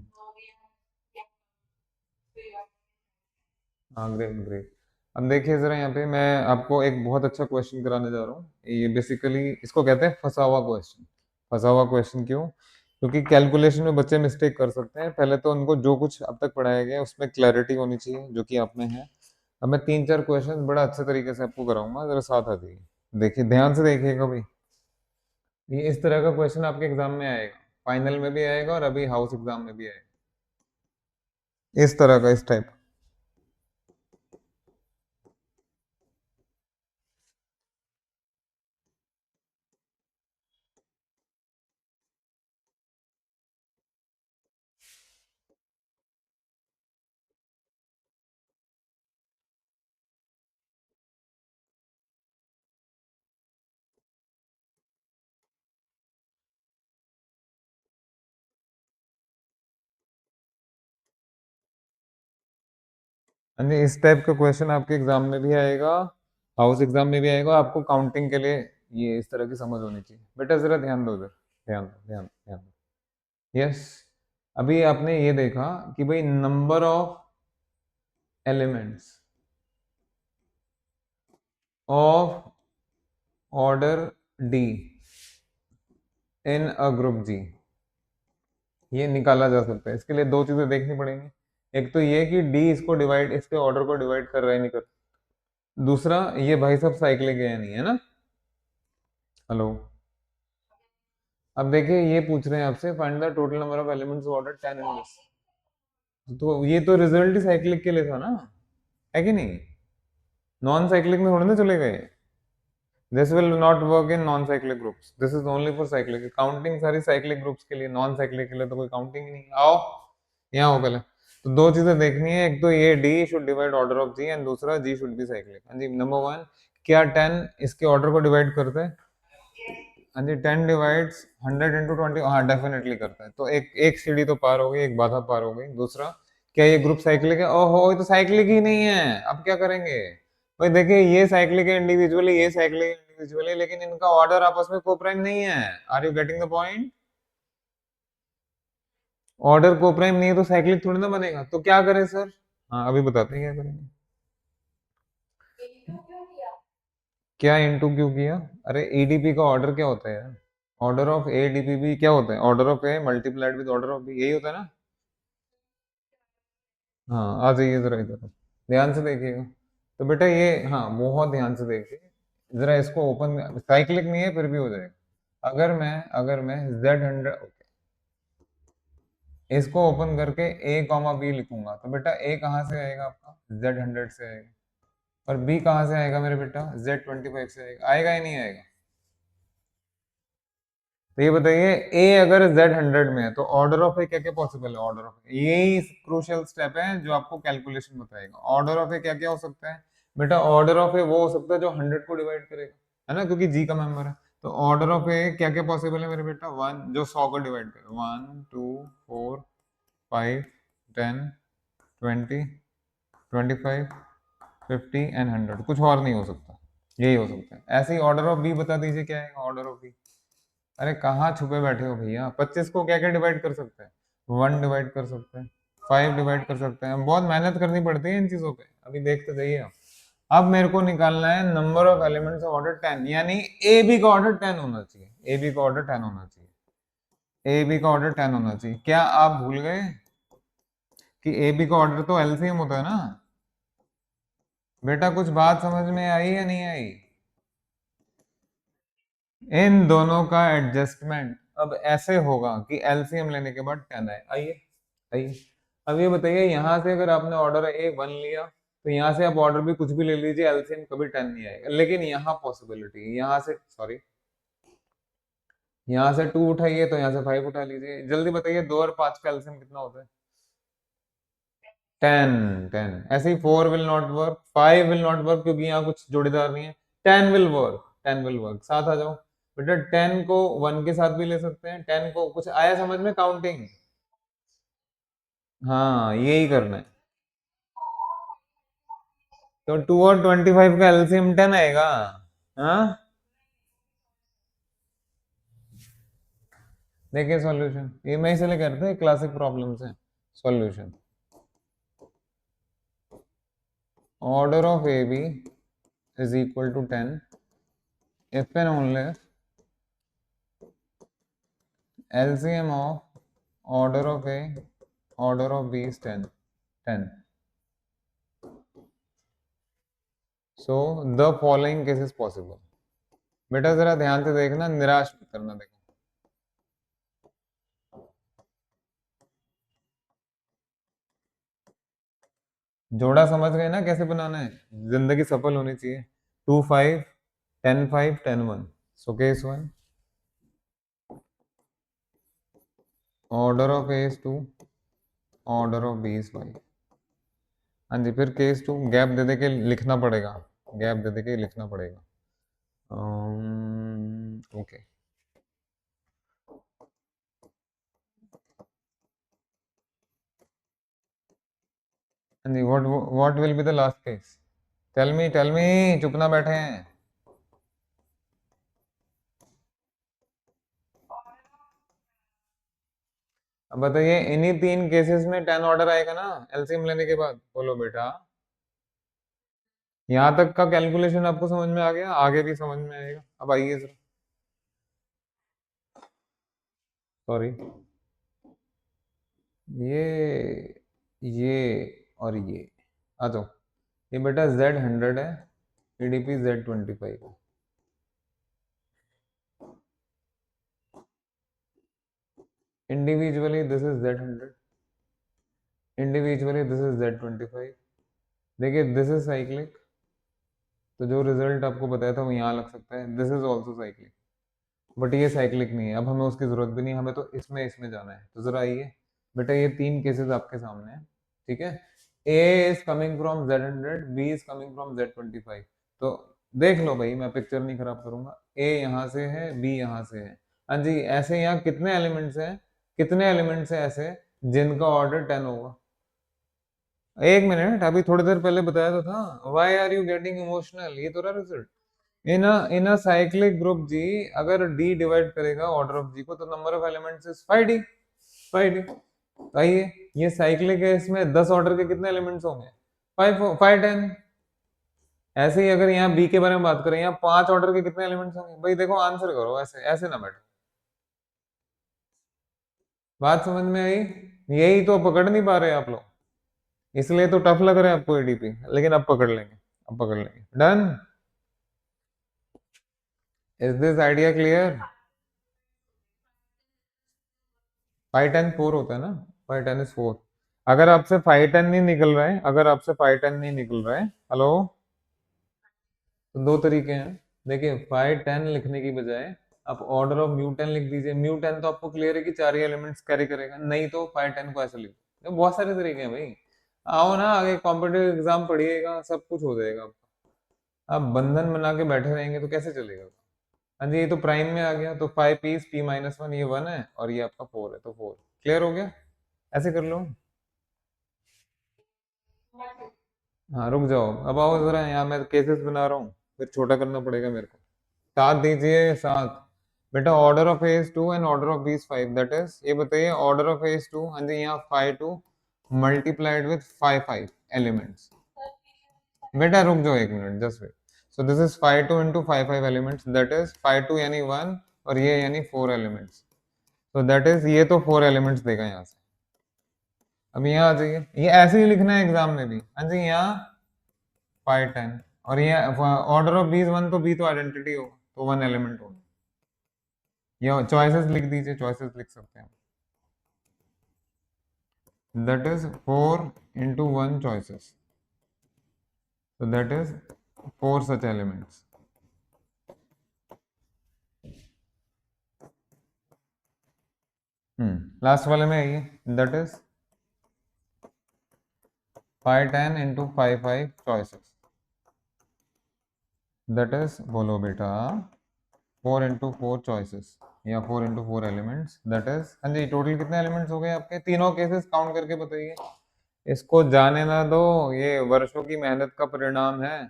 हाँ ग्रेट ग्रेट। अब देखिए जरा यहाँ पे मैं आपको एक बहुत अच्छा क्वेश्चन कराने जा रहा हूँ। ये बेसिकली इसको कहते हैं फंसा हुआ क्वेश्चन। फंसा हुआ क्वेश्चन क्यों? क्योंकि कैलकुलेशन में बच्चे मिस्टेक कर सकते हैं। पहले तो उनको जो कुछ अब तक पढ़ाया गया है उसमें क्लैरिटी होनी चाहिए, जो कि आप में है। अब मैं 3 4 क्वेश्चन बड़ा अच्छे तरीके से आपको कराऊंगा, जरा साथ आ जाइए। देखिए ध्यान से देखिएगा भाई। ये इस तरह का क्वेश्चन आपके एग्जाम में आएगा, फाइनल में भी आएगा और अभी हाउस एग्जाम में भी आएगा, इस तरह का, इस टाइप। हाँ जी, इस टाइप का क्वेश्चन आपके एग्जाम में भी आएगा, हाउस एग्जाम में भी आएगा। आपको काउंटिंग के लिए ये इस तरह की समझ होनी चाहिए। बेटा जरा ध्यान दो उधर, ध्यान दो, ध्यान ध्यान दो। यस। अभी आपने ये देखा कि भाई number of elements of order D in a group G, ये निकाला जा सकता है। इसके लिए दो चीजें देखनी पड़ेंगी। एक तो ये कि डी इसको डिवाइड, इसके ऑर्डर को डिवाइड कर रहा है नहीं कर। दूसरा ये भाई सब साइक्लिक है या नहीं, है ना? हेलो। अब देखिए ये पूछ रहे हैं आपसे find the total number of elements order 10 in this. तो ये तो रिजल्ट ही साइक्लिक के लिए था ना, है कि नहीं? नॉन साइक्लिक में थोड़ी ना चले गए। This will not work in non cyclic groups, this is only for cyclic. Counting सारी साइक्लिक ग्रुप्स के लिए, नॉन साइक्लिक के लिए तो कोई काउंटिंग ही नहीं। आओ यहाँ हो पहले। तो दो चीजें देखनी है, एक तो ये D should divide order of G, and दूसरा जी शुड बी साइक्लिक। हाँ जी, नंबर वन, क्या 10 इसके ऑर्डर को डिवाइड करते हैं? हाँ जी, 10 डिवाइड्स 100 × 20, हाँ डेफिनेटली करता है। तो एक एक सीढ़ी तो पार हो गई, एक बाधा पार हो गई। दूसरा, क्या ये ग्रुप साइक्लिक है? ओहो ये तो साइक्लिक ही नहीं है, अब क्या करेंगे? भाई देखिए ये साइक्लिक है इंडिविजुअली, ये साइक्लिक है इंडिविजुअली, लेकिन इनका ऑर्डर आपस में कोप्राइम नहीं है। Are you getting the point? Order coprime नहीं है तो साइक्लिक थोड़ी ना बनेगा। तो क्या करें सर? हाँ अभी बताते हैं क्या करेंगे। क्या इंटू क्यों किया? अरे ईडीपी का ऑर्डर क्या होता है यार? ऑर्डर ऑफ ए डीपीबी क्या होता है? Order of A multiplied with order of B, यही होता है ना? हाँ आ जाइए जरा इधर, ध्यान से देखिएगा। तो बेटा ये, हाँ बहुत ध्यान से देखिए। जरा इसको ओपन, साइक्लिक नहीं है फिर भी हो जाएगा। अगर मैं Z100, इसको ओपन करके ए कॉमा बी लिखूंगा, तो बेटा ए कहाँ से आएगा आपका? Z100 से आएगा। और बी कहाँ से आएगा मेरे बेटा? Z25 से आएगा। आएगा ही नहीं आएगा? तो ये बताइए, ए अगर Z100 में है तो ऑर्डर ऑफ ए क्या क्या पॉसिबल है? ऑर्डर ऑफ ए, यही क्रूशियल स्टेप है जो आपको कैलकुलेशन बताएगा। ऑर्डर ऑफ ए क्या क्या हो सकता है? बेटा ऑर्डर ऑफ ए वो हो सकता है जो 100 को डिवाइड करेगा, है ना, क्योंकि जी का मेंबर है। तो ऑर्डर ऑफ ए क्या क्या पॉसिबल है मेरे बेटा? वन जो 100 को डिवाइड करे, 1 2 4 5 10 20 25 50 एंड 100, कुछ और नहीं हो सकता। यही हो सकता है। ऐसे ही ऑर्डर ऑफ बी बता दीजिए क्या है ऑर्डर ऑफ बी। अरे कहाँ छुपे बैठे हो भैया, 25 को क्या क्या डिवाइड कर सकते हैं, 1 डिवाइड कर सकते हैं, 5 डिवाइड कर सकते हैं, बहुत मेहनत करनी पड़ती है इन चीजों पे, अभी देखते जाइए आप। अब मेरे को निकालना है number of elements of order 10, यानी ए बी का ऑर्डर 10 होना चाहिए, ए बी का ऑर्डर 10 होना चाहिए, ए बी का ऑर्डर 10 होना चाहिए। क्या आप भूल गए कि ए बी का ऑर्डर तो एलसीएम होता है ना? बेटा कुछ बात समझ में आई या नहीं आई? इन दोनों का एडजस्टमेंट अब ऐसे होगा कि एलसीएम लेने के बाद 10 आए। आइए आइए, अब ये बताइए, यहां से अगर आपने ऑर्डर ए 1 लिया तो यहाँ से आप ऑर्डर भी कुछ भी ले लीजिए, एलसीएम कभी 10 नहीं आएगा। लेकिन यहाँ पॉसिबिलिटी है, यहाँ से सॉरी, यहाँ से 2 उठाइए तो यहाँ से 5 उठा लीजिए। जल्दी बताइए 2 और 5 का एलसीएम कितना होता है? 10। 10 ऐसे ही 4 will not work, 5 will not work क्योंकि यहाँ कुछ जोड़ीदार नहीं है। 10 विल वर्क, 10 विल वर्क। साथ आ जाओ बेटा, 10 को 1 के साथ भी ले सकते हैं, 10 को कुछ आया समझ में काउंटिंग? हाँ यही करना है। तो 2 और 25 का एलसीएम 10 आएगा। हाँ देखिए सॉल्यूशन, ये मैं इसलिए कह रहा था क्लासिक प्रॉब्लम्स है। Solution, order of A B is equal to 10 if and only LCM of order of A order of B is 10 10। so the following case is possible। बेटा जरा ध्यान से देखना, निराश मत करना। देखो जोड़ा समझ गए ना कैसे बनाना है, जिंदगी सफल होनी चाहिए। 2 5 10 5 10 1। So case 1, order of A is 2, order of B is 5। हाँ जी, फिर केस 2 गैप दे दे के लिखना पड़ेगा, गैप दे दे के लिखना पड़ेगा। ओके हाँ जी, what will be the last case? Tell me, चुप ना बैठे हैं। अब बताइए, इन्हीं 3 केसेस में 10 ऑर्डर आएगा ना एलसीएम लेने के बाद? बोलो बेटा। यहां तक का कैलकुलेशन आपको समझ में आ गया, आगे भी समझ में आएगा। अब आइए जरा, सॉरी, ये और ये आ जाओ। ये बेटा Z100 है, ईडीपी Z25 है। Individually this is Z100, individually this is Z25। देखिए दिस इज साइक्लिक, तो जो रिजल्ट आपको बताया था वो यहाँ लग सकता है। This is also cyclic, but ये साइक्लिक नहीं है, अब हमें उसकी जरूरत भी नहीं है, हमें तो इसमें इसमें जाना है। तो जरा आइए बेटा, ये 3 केसेस आपके सामने हैं, ठीक है। A is coming from Z100, B is coming from Z25। तो देख लो भाई, मैं पिक्चर नहीं खराब करूंगा। ए यहाँ से है, बी यहाँ से है। हाँ जी, ऐसे यहाँ कितने एलिमेंट्स हैं, कितने एलिमेंट्स हैं ऐसे जिनका ऑर्डर 10 होगा? एक मिनट, अभी थोड़ी देर पहले बताया तो था। Why are you getting emotional? ये तो रहा result. In a cyclic group G, अगर डी डिवाइड करेगा ऑर्डर ऑफ जी को तो number of elements is 5D, 5D। आइए, ये साइक्लिक है, इसमें 10 ऑर्डर के कितने एलिमेंट्स होंगे? 5 5 10। ऐसे ही अगर यहाँ बी के बारे में बात करें, यहाँ 5 ऑर्डर के कितने एलिमेंट्स होंगे? भाई देखो, आंसर करो, ऐसे ऐसे ना बैठो। बात समझ में आई? यही तो पकड़ नहीं पा रहे आप लोग, इसलिए तो टफ लग रहा है आपको एडीपी, लेकिन अब पकड़ लेंगे, अब पकड़ लेंगे। Done? Is this idea clear? 5 10 4 होता है ना, 5 10 इज 4। अगर आपसे 5 10 नहीं निकल रहा है, अगर आपसे 5 10 नहीं निकल रहा है, हेलो, तो 2 तरीके हैं। देखिए 5 10 लिखने की बजाय आप ऑर्डर ऑफ म्यू 10 लिख दीजिए। म्यू 10 तो आपको क्लियर है कि 4 ही एलिमेंट्स कैरी करेगा, नहीं तो 5 10 को ऐसे लिख दो। बहुत सारे तरीके हैं भाई, आओ ना आगे कॉम्पिटेटिव एग्जाम पढ़िएगा, सब कुछ हो जाएगा आपका। आप बंधन बना के बैठे रहेंगे तो कैसे चलेगा? हाँ जी, ये तो प्राइम में आ गया, तो 5 P P-1 ये 1 है और ये आपका 4 है, तो 4 क्लियर हो गया। ऐसे कर लो। हाँ रुक जाओ, अब आओ जरा, यहाँ मैं केसेस बना रहा हूँ। फिर छोटा करना पड़ेगा मेरे को। 7 दीजिए, 7। बेटा order of A is 2 and order of B is 5, that is, ये बताइए ऑर्डर ऑफ ए इज 2, हाँ जी, यहाँ 5 2 मल्टीप्लाइड विथ 5 5 एलिमेंट्स। बेटा रुक जाओ एक minute, just wait. So this is 5 2 into 5 5 elements, that is 5 2 यानी 1 और ये यानी 4 एलिमेंट्स। तो दैट इज, ये तो 4 एलिमेंट्स देगा यहाँ से। अब यहाँ आ जाइए, ये ऐसे ही लिखना है एग्जाम में भी, हाँ जी, यहाँ 5 10 और ये ऑर्डर ऑफ बी इज 1, तो बी तो आइडेंटिटी होगा, तो 1 एलिमेंट होगा। ये चॉइसेस लिख दीजिए, चॉइसेस लिख सकते हैं, that is 4 into 1 choices, so that is 4 such elements. Last वाले में आइए, that is 5 10 into 5 5 choices, that is, बोलो बेटा, 4 into 4 choices या 4 into 4 elements, दैट इज, हाँ जी, टोटल कितने एलिमेंट्स हो गए आपके? तीनों केसेस काउंट करके बताइए। इसको जाने ना दो, ये वर्षों की मेहनत का परिणाम है,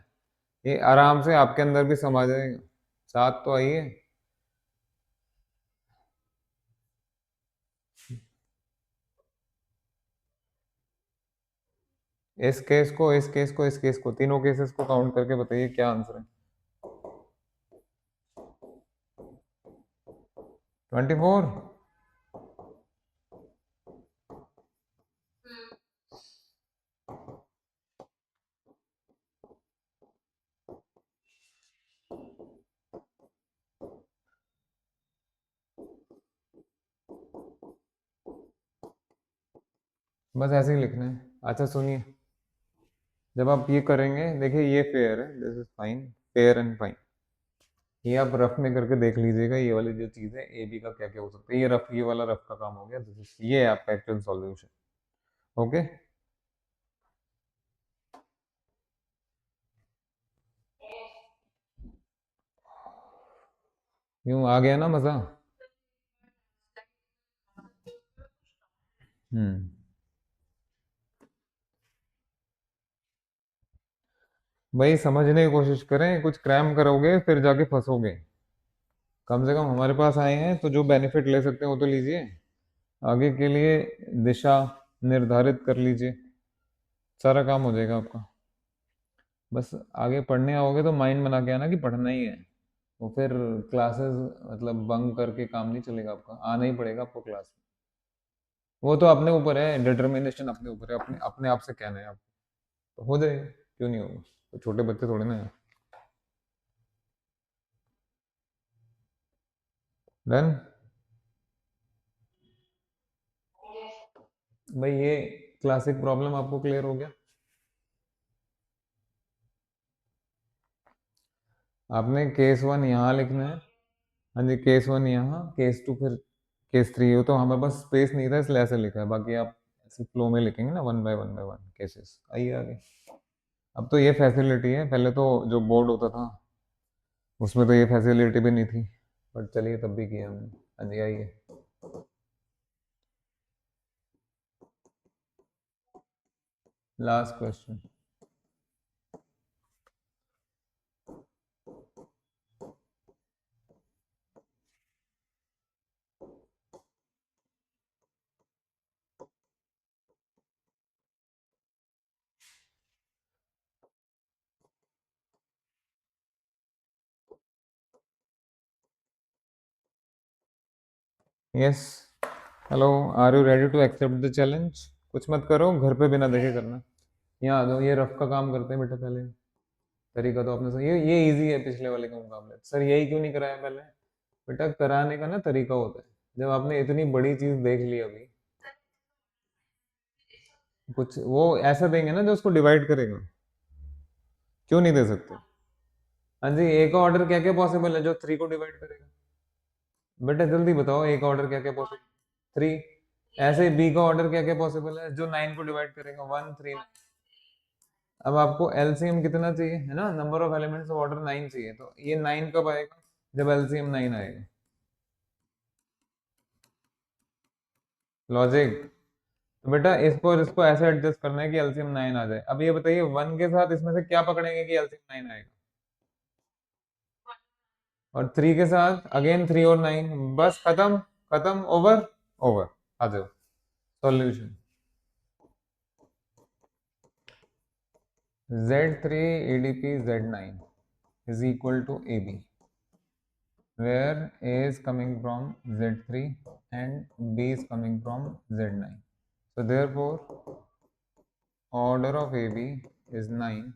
ये आराम से आपके अंदर भी समा जाएगा। 7 तो आइए। इस केस को, इस केस को, इस केस को, तीनों केसेस को काउंट करके बताइए क्या आंसर है। 24। बस ऐसे ही लिखना है। अच्छा सुनिए, जब आप ये करेंगे, देखिए ये फेयर है, this is fine, fair and fine, ये आप रफ में करके देख लीजिएगा, ये वाली जो चीज है ए बी का क्या क्या हो सकता है, ये रफ, ये वाला रफ का काम हो गया, दिस इज, ये है आपका एक्चुअल सॉल्यूशन। ओके, यूं आ गया ना मजा? हम्म, भाई समझने की कोशिश करें, कुछ क्रैम करोगे फिर जाके फंसोगे। कम से कम हमारे पास आए हैं तो जो बेनिफिट ले सकते हैं वो तो लीजिए, आगे के लिए दिशा निर्धारित कर लीजिए, सारा काम हो जाएगा आपका। बस आगे पढ़ने आओगे तो माइंड बना के आना कि पढ़ना ही है, वो फिर क्लासेस मतलब बंक करके काम नहीं चलेगा आपका, आना ही पड़ेगा आपको क्लास में। वो तो अपने ऊपर है, डिटर्मिनेशन अपने ऊपर है, अपने अपने आप से कहना है आपको, तो हो जाएगा, क्यों नहीं होगा, तो छोटे बच्चे थोड़े ना है। डन। भाई ये क्लासिक प्रॉब्लम आपको क्लियर हो गया? आपने केस 1 यहाँ लिखना है, हाँ जी, केस 1 यहाँ, केस 2 फिर केस 3, हो तो हमारे पास स्पेस नहीं था इसलिए ऐसे लिखा है, बाकी आप ऐसे फ्लो में लिखेंगे ना, वन बाय वन केसेस। आइए आगे। अब तो ये फैसिलिटी है, पहले तो जो बोर्ड होता था उसमें तो ये फैसिलिटी भी नहीं थी, बट चलिए तब भी किया हमने। हाँ जी आइए। Last question. Yes, hello, are you ready to accept the challenge? कुछ मत करो, घर पे बिना देखे करना। यहाँ आ जाओ, ये रफ का काम करते हैं बेटा पहले। तरीका तो आपने सही, ये इजी है पिछले वाले के मुकाबले। सर यही क्यों नहीं कराया पहले? बेटा कराने का ना तरीका होता है, जब आपने इतनी बड़ी चीज देख ली अभी, कुछ वो ऐसा देंगे ना जो उसको डिवाइड करेगा, क्यों नहीं दे सकते? हाँ जी, ए का ऑर्डर क्या क्या पॉसिबल है जो 3 को डिवाइड करेगा? बेटा जल्दी बताओ, ए का ऑर्डर क्या क्या पॉसिबल? 3। ऐसे बी का ऑर्डर क्या क्या पॉसिबल है जो 9 को डिवाइड करेगा? 1 3। अब आपको एलसीएम कितना चाहिए, है ना, number of elements of order 9 चाहिए, तो ये 9 कब आएगा? जब एलसीएम 9 आएगा। लॉजिक। तो बेटा इसको और इसको ऐसे एडजस्ट करना है कि एलसीएम 9 आ जाए। अब ये बताइए 1 के साथ इसमें से क्या पकड़ेंगे कि एलसीएम 9 आएगा? और 3 के साथ अगेन 3 और 9, बस खत्म खत्म, ओवर ओवर। आ जाओ solution. Z3 ADP Z9 is equal to AB, where A is coming from Z3 and B is coming from Z9. So therefore, order of AB is 9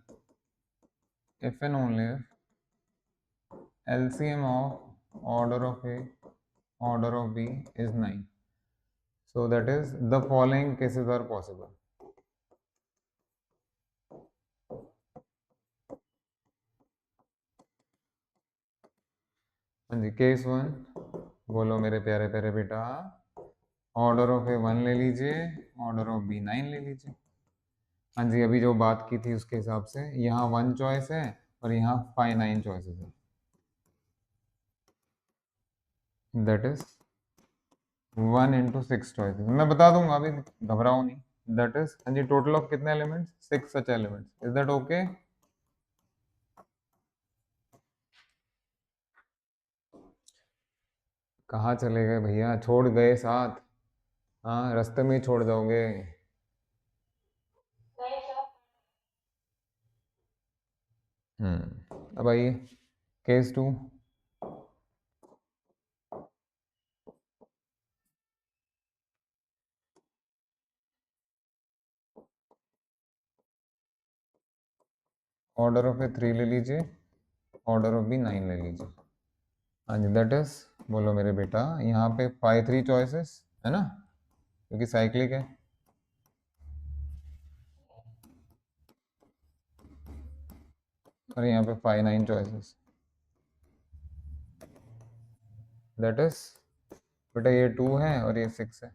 if and only if LCM of order of A, order of B is 9. So that is the following cases are possible. हाँ जी, case 1 बोलो मेरे प्यारे प्यारे बेटा, order of ए 1 ले लीजिए, order of B 9 ले लीजिए। हाँ जी, अभी जो बात की थी उसके हिसाब से यहाँ 1 चॉइस है और यहाँ 5 9 चॉइसेस है, दैट इज 1 into 6 चॉइसेस। मैं बता दूंगा, अभी घबराओ नहीं। दैट इज, हाँ जी, टोटल ऑफ कितने elements, 6 such elements. Is that okay? कहाँ चले गए भैया, छोड़ गए साथ? हाँ, रास्ते में ही छोड़ जाओगे। अब आइए केस 2। ऑर्डर ऑफ ए 3 ले लीजिए, ऑर्डर ऑफ बी 9 ले लीजिए। हाँ जी, दैट इज, बोलो मेरे बेटा, यहाँ पे 5 3 चॉइसेस है ना, क्योंकि साइक्लिक है। और यहाँ पे 5 9 चॉइसेस, दैट इज, बेटा ये 2 है और ये 6 है,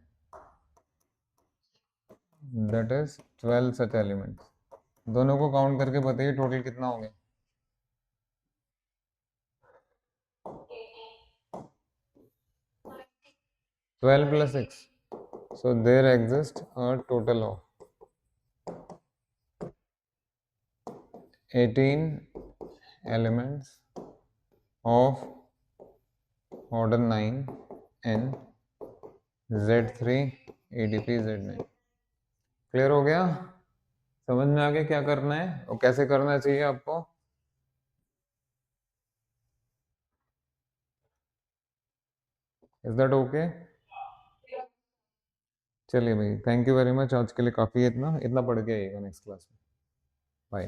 दैट इज 12 सच एलिमेंट्स। दोनों को काउंट करके बताइए टोटल कितना हो गया। 12 plus 6, so there exists a total of 18 elements of order 9 in Z3 ADP Z9। Clear हो गया? समझ में आ गया क्या करना है और कैसे करना चाहिए आपको? Is that okay? चलिए भाई, थैंक यू वेरी मच, आज के लिए काफ़ी है, इतना इतना पढ़ के आइएगा नेक्स्ट क्लास में। बाय।